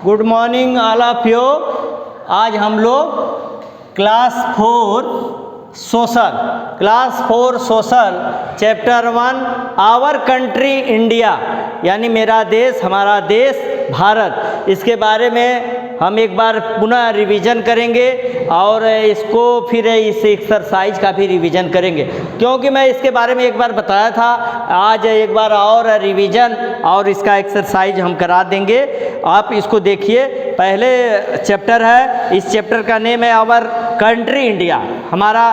Good morning all of you. आज हम लोग class 4 social chapter 1 our country India यानी मेरा देश, हमारा देश भारत, इसके बारे में हम एक बार पुनः रिवीजन करेंगे और इसको फिर इस एक्सरसाइज का भी रिवीजन करेंगे, क्योंकि मैं इसके बारे में एक बार बताया था। आज एक बार और रिवीजन और इसका एक्सरसाइज हम करा देंगे। आप इसको देखिए, पहले चैप्टर है, इस चैप्टर का नेम है आवर कंट्री इंडिया, हमारा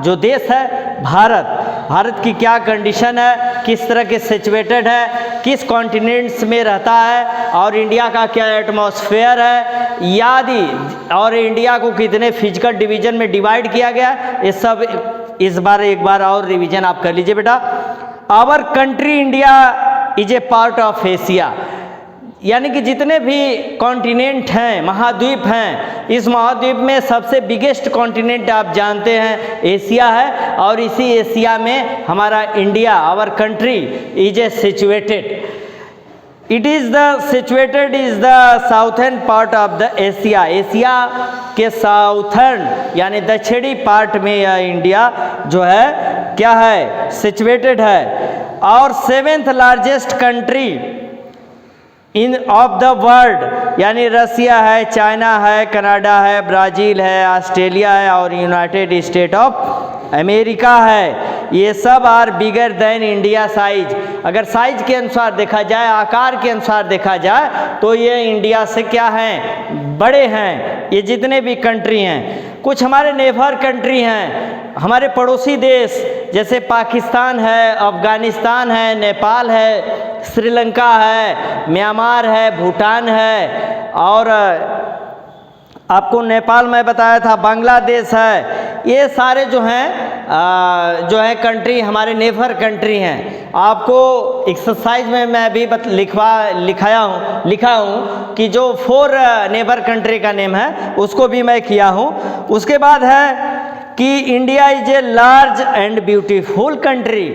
जो देश है भारत। भारत की क्या कंडीशन है, किस तरह के सिचुएटेड है, किस कॉन्टिनेंट्स में रहता है और इंडिया का क्या एटमॉस्फेयर है आदि, और इंडिया को कितने फिजिकल डिवीजन में डिवाइड किया गया, ये सब इस बार एक बार और रिवीजन आप कर लीजिए बेटा। Our country India is a part of Asia, यानी कि जितने भी कॉन्टिनेंट हैं, महाद्वीप हैं, इस महाद्वीप में सबसे बिगेस्ट कॉन्टिनेंट आप जानते हैं एशिया है, और इसी एशिया में हमारा India, our country is a situated. It is the situated is the southern part of the Asia, Asia के साउथर्न यानी दक्षिणी पार्ट में यह इंडिया जो है क्या है, सिचुएटेड है। और 7th largest country in of the world, यानी रसिया है, चाइना है, कनाडा है, ब्राज़ील है, ऑस्ट्रेलिया है और यूनाइटेड स्टेट ऑफ अमेरिका है। ये सब are bigger than India size. अगर साइज के अनुसार देखा जाए, आकार के अनुसार देखा जाए, तो ये इंडिया से क्या हैं, बड़े हैं ये जितने भी कंट्री हैं। कुछ हमारे नेबर कंट्री हैं, हमारे पड़ोसी देश, जैसे पाकिस्तान है, अफ़गानिस्तान है, नेपाल है, श्रीलंका है, म्यांमार है, भूटान है, और आपको नेपाल में बताया था, बांग्लादेश है। ये सारे जो हैं कंट्री हमारे नेबर कंट्री हैं। आपको एक्सरसाइज में मैं भी लिखा हूँ कि जो 4 नेबर कंट्री का नेम है उसको भी मैं किया हूँ। उसके बाद है कि India is a large and beautiful country.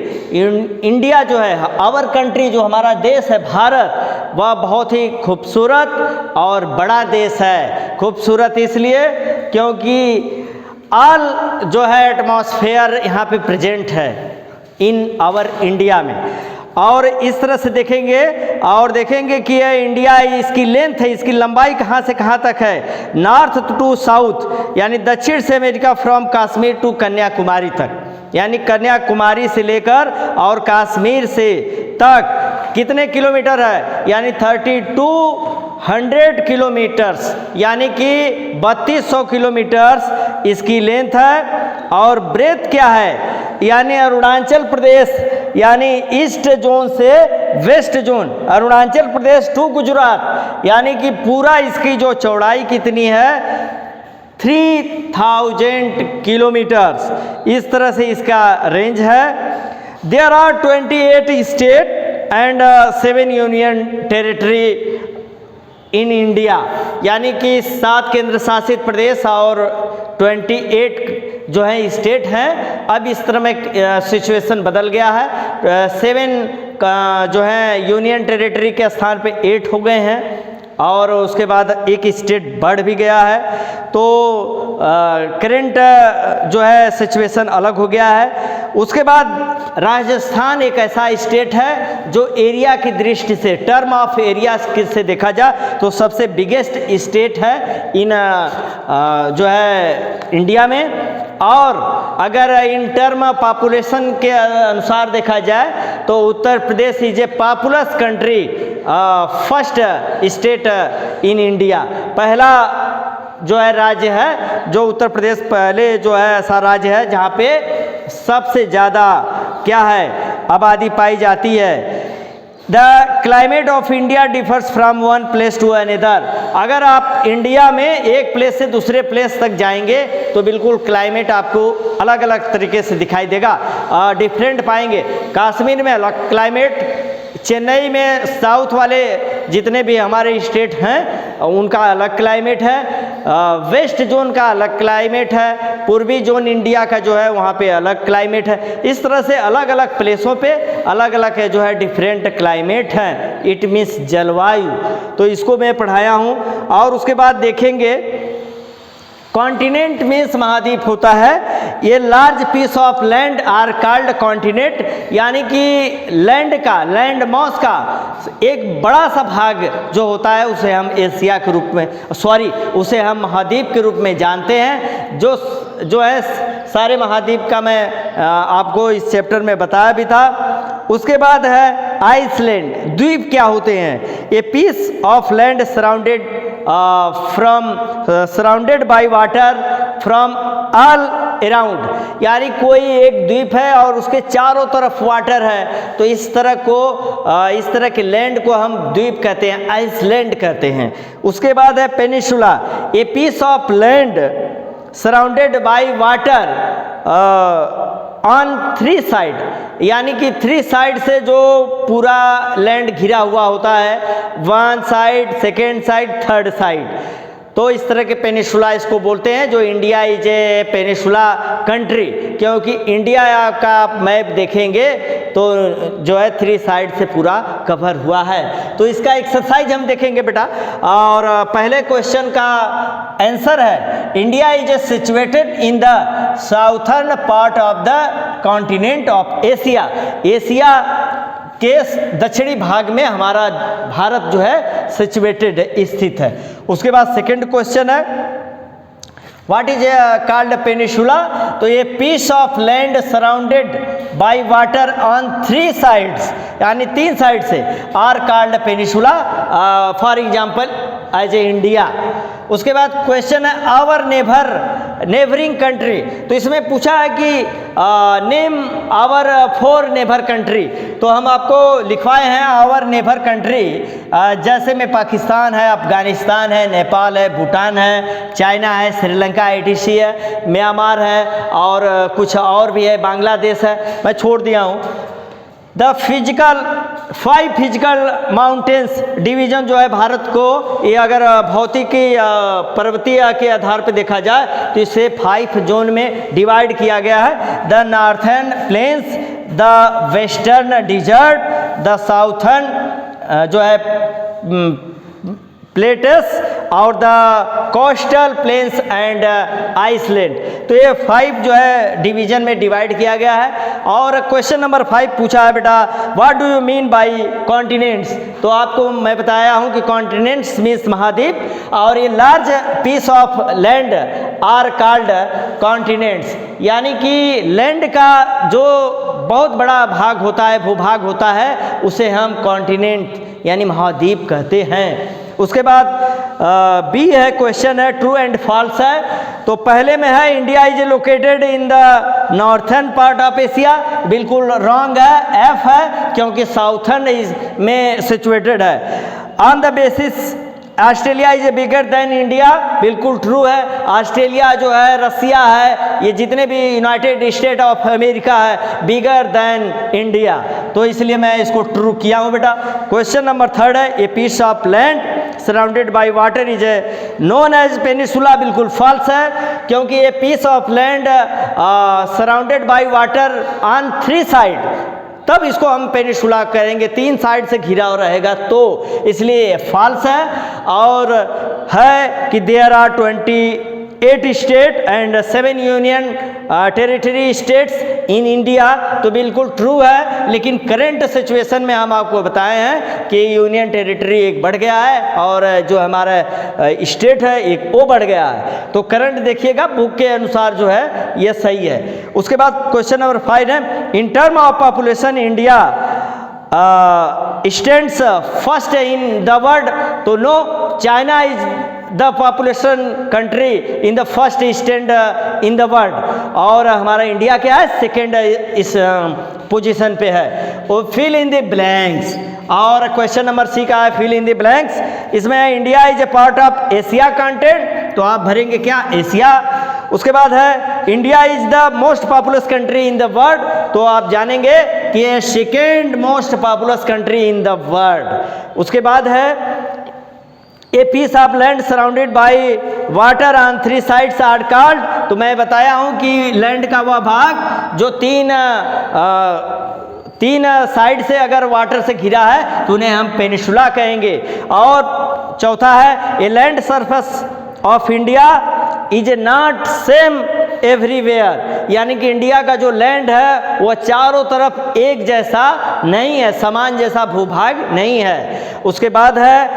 India जो है, आवर कंट्री, जो हमारा देश है भारत, वह बहुत ही खूबसूरत और बड़ा देश है। खूबसूरत इसलिए क्योंकि ऑल जो है एटमॉस्फेयर यहाँ पे प्रेजेंट है इन आवर इंडिया में। और इस तरह से देखेंगे और देखेंगे कि ये इंडिया, इसकी लेंथ है, इसकी लंबाई कहाँ से कहाँ तक है, नॉर्थ टू साउथ, यानी दक्षिण से America from Kashmir to Kanyakumari तक, यानी कन्याकुमारी से लेकर और कश्मीर से तक कितने किलोमीटर है, यानी 3200 किलोमीटर्स, यानी कि 3200 किलोमीटर्स इसकी लेंथ है। और ब्रेथ क्या है, यानी अरुणाचल प्रदेश, यानी ईस्ट जोन से west zone, Arunachal Pradesh to Gujarat, यानी कि पूरा इसकी जो चौड़ाई कितनी है, 3000 किलोमीटर्स, इस तरह से इसका रेंज है। There are 28 state and 7 union territory in India, यानी कि 7 केंद्र शासित प्रदेश और 28 जो है स्टेट हैं। अब इस तरह में सिचुएशन बदल गया है, 7 जो है यूनियन टेरिटरी के स्थान पे 8 हो गए हैं, और उसके बाद एक स्टेट बढ़ भी गया है। तो करंट जो है सिचुएशन अलग हो गया है। उसके बाद राजस्थान एक ऐसा स्टेट है जो एरिया की दृष्टि से, टर्म ऑफ एरिया से देखा जाए तो सबसे बिगेस्ट स्टेट है इन जो है इंडिया में। और अगर इन टर्म पॉपुलेशन के अनुसार देखा जाए तो Uttar Pradesh is a populous country, first state in India. पहला जो है राज्य है, जो उत्तर प्रदेश पहले जो है ऐसा राज्य है जहाँ पे सबसे ज़्यादा क्या है, आबादी पाई जाती है। The climate of India differs from one place to another. अगर आप इंडिया में एक प्लेस से दूसरे प्लेस तक जाएंगे तो बिल्कुल क्लाइमेट आपको अलग अलग तरीके से दिखाई देगा, डिफरेंट पाएंगे। कश्मीर में अलग क्लाइमेट, चेन्नई में साउथ वाले जितने भी हमारे स्टेट हैं उनका अलग क्लाइमेट है, वेस्ट जोन का अलग क्लाइमेट है, पूर्वी जोन इंडिया का जो है वहाँ पे अलग क्लाइमेट है। इस तरह से अलग अलग प्लेसों पे अलग अलग जो है डिफरेंट क्लाइमेट हैं, इट मीन्स जलवायु। तो इसको मैं पढ़ाया हूँ। और उसके बाद देखेंगे कॉन्टिनेंट मीन्स महाद्वीप होता है। ये large piece of land are called continent, यानी कि लैंड का, लैंड मॉस का एक बड़ा सा भाग जो होता है उसे हम एशिया के रूप में, उसे हम महाद्वीप के रूप में जानते हैं। जो है सारे महाद्वीप का मैं आपको इस चैप्टर में बताया भी था। उसके बाद है आइसलैंड। द्वीप क्या होते हैं? A piece of land surrounded by water from all around, यानी कोई एक द्वीप है और उसके चारों तरफ वाटर है, तो इस तरह के लैंड को हम द्वीप कहते हैं, आइसलैंड कहते हैं। उसके बाद है peninsula. A piece of land surrounded by water on 3 side, यानी कि 3 साइड से जो पूरा लैंड घिरा हुआ होता है, 1 side, 2nd side, 3rd side, तो इस तरह के पेनिसुला इसको बोलते हैं। जो India is A peninsula country, क्योंकि इंडिया का आप मैप देखेंगे तो जो है 3 साइड से पूरा कवर हुआ है। तो इसका एक्सरसाइज हम देखेंगे बेटा, और पहले क्वेश्चन का आंसर है India is situated in the southern part of the continent of Asia. Asia के दक्षिणी भाग में हमारा भारत जो है सिचुएटेड स्थित है। उसके बाद सेकंड क्वेश्चन है व्हाट इज कॉल्ड पेनिसुला। तो ये piece of land surrounded by water on 3 sides, यानी 3 साइड से are called peninsula, for example as a India. उसके बाद क्वेश्चन है आवर नेबरिंग कंट्री। तो इसमें पूछा है कि नेम आवर 4 नेबर कंट्री, तो हम आपको लिखवाए हैं आवर नेबर कंट्री, जैसे में पाकिस्तान है, अफगानिस्तान है, नेपाल है, भूटान है, चाइना है, श्रीलंका ATC है, म्यांमार है, और कुछ और भी है, बांग्लादेश है, मैं छोड़ दिया हूँ। द 5 फिजिकल माउंटेन्स डिवीज़न जो है भारत को, ये अगर भौतिकी पर्वतीय के आधार पर देखा जाए तो इसे 5 जोन में डिवाइड किया गया है। The northern plains, the western desert, the southern जो है प्लेटस, और the coastal plains and island. तो ये 5 जो है डिवीजन में डिवाइड किया गया है। और क्वेश्चन नंबर 5 पूछा है बेटा what do you mean by continents. तो आपको मैं बताया हूँ कि कॉन्टिनेंट्स मीन्स महाद्वीप, और ये large piece of land are called continents, यानी कि लैंड का जो बहुत बड़ा भाग होता है, भूभाग होता है, उसे हम कॉन्टिनेंट यानी महाद्वीप कहते हैं। उसके बाद बी है, क्वेश्चन है ट्रू एंड फॉल्स है। तो पहले में है India is located in the northern part of Asia, बिल्कुल रॉन्ग है, एफ है, क्योंकि साउथर्न इज में सिचुएटेड है। On the basis Australia is bigger than India, बिल्कुल ट्रू है। ऑस्ट्रेलिया जो है, रसिया है, ये जितने भी यूनाइटेड स्टेट ऑफ अमेरिका है, बिगर देन इंडिया, तो इसलिए मैं इसको ट्रू किया हूँ बेटा। क्वेश्चन नंबर 3 है a piece of land surrounded by water is known as peninsula, बिल्कुल फॉल्स है, क्योंकि ये piece of land surrounded by water on 3 side, तब इसको हम पेनिसुला करेंगे, 3 साइड से घिरा हुआ रहेगा, तो इसलिए फॉल्स है। और है कि there are 28 state and 7 union territory states in India, तो बिल्कुल ट्रू है। लेकिन करंट सिचुएशन में हम आपको बताए हैं कि यूनियन टेरिटरी एक बढ़ गया है और जो हमारा स्टेट है एक वो बढ़ गया है, तो करंट देखिएगा बुक के अनुसार जो है ये सही है। उसके बाद क्वेश्चन नंबर 5 है in term of population India stands first in the world, तो no, China is the population country in the first stand in the world, और हमारा इंडिया क्या है, सेकेंड इस पोजीशन पे है। और फिल इन द ब्लैंक्स, और क्वेश्चन नंबर सी का है फिल इन द ब्लैंक्स, इसमें India is a part of Asia continent, तो आप भरेंगे क्या, एशिया। उसके बाद है India is the most populous country in the world, तो आप जानेंगे कि ये second most populous country in the world. उसके बाद है a piece of land surrounded by water on 3 sides are called, तो मैं बताया हूं कि लैंड का वह भाग जो तीन साइड से अगर वाटर से घिरा है तो उन्हें हम पेनिसुला कहेंगे। और चौथा है, a land surface of India is not same everywhere, यानी कि इंडिया का जो लैंड है वह चारों तरफ एक जैसा नहीं है, समान जैसा भूभाग नहीं है। उसके बाद है,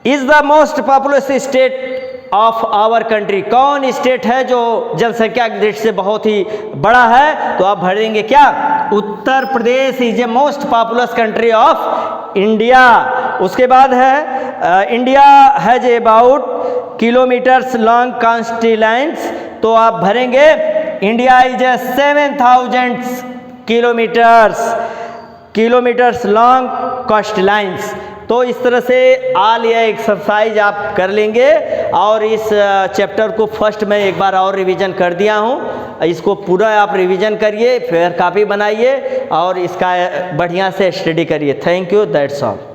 is the most populous state of our country, कौन स्टेट है जो जनसंख्या की दृष्टि से बहुत ही बड़ा है, तो आप भरेंगे क्या, Uttar Pradesh is a most populous country of India. उसके बाद है, India has about kilometres long coastlines, तो आप भरेंगे India is a 7000 kilometres long coastlines. तो इस तरह से ऑल यह एक्सरसाइज आप कर लेंगे और इस चैप्टर को फर्स्ट में एक बार और रिवीजन कर दिया हूँ, इसको पूरा आप रिवीजन करिए, फिर कॉपी बनाइए और इसका बढ़िया से स्टडी करिए। Thank you, that's all.